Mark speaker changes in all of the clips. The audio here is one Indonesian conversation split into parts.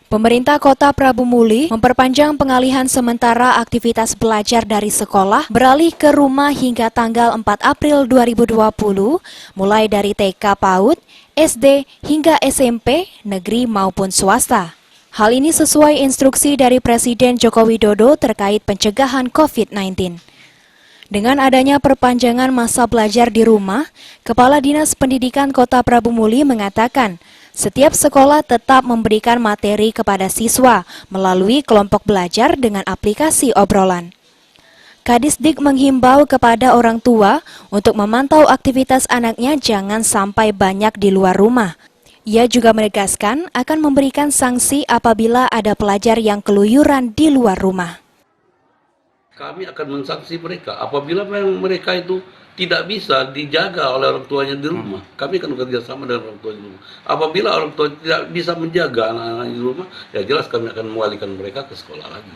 Speaker 1: Pemerintah Kota Prabu Muli memperpanjang pengalihan sementara aktivitas belajar dari sekolah beralih ke rumah hingga tanggal 4 April 2020, mulai dari TK PAUD, SD hingga SMP, negeri maupun swasta. Hal ini sesuai instruksi dari Presiden Joko Widodo terkait pencegahan COVID-19. Dengan adanya perpanjangan masa belajar di rumah, Kepala Dinas Pendidikan Kota Prabu Muli mengatakan, setiap sekolah tetap memberikan materi kepada siswa melalui kelompok belajar dengan aplikasi obrolan. Kadisdik menghimbau kepada orang tua untuk memantau aktivitas anaknya jangan sampai banyak di luar rumah. Ia juga menegaskan akan memberikan sanksi apabila ada pelajar yang keluyuran di luar rumah.
Speaker 2: Kami akan mensanksi mereka apabila memang mereka itu tidak bisa dijaga oleh orang tuanya di rumah. Kami akan bekerja sama dengan orang tua di rumah. Apabila orang tua tidak bisa menjaga anak-anak di rumah, ya jelas kami akan mengalihkan mereka ke sekolah lagi.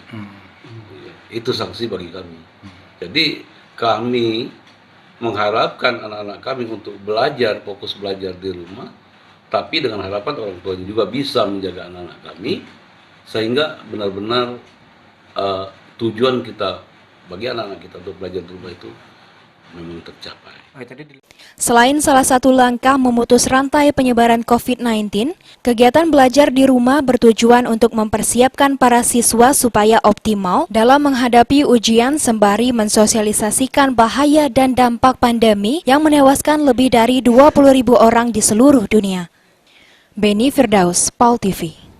Speaker 2: Itu sanksi bagi kami. Jadi kami mengharapkan anak-anak kami untuk belajar, fokus belajar di rumah, tapi dengan harapan orang tuanya juga bisa menjaga anak-anak kami, sehingga benar-benar tujuan kita bagi anak-anak kita untuk belajar di rumah itu memang tercapai.
Speaker 1: Selain salah satu langkah memutus rantai penyebaran COVID-19, kegiatan belajar di rumah bertujuan untuk mempersiapkan para siswa supaya optimal dalam menghadapi ujian sembari mensosialisasikan bahaya dan dampak pandemi yang menewaskan lebih dari 20.000 orang di seluruh dunia. Beni Firdaus, PAUL TV.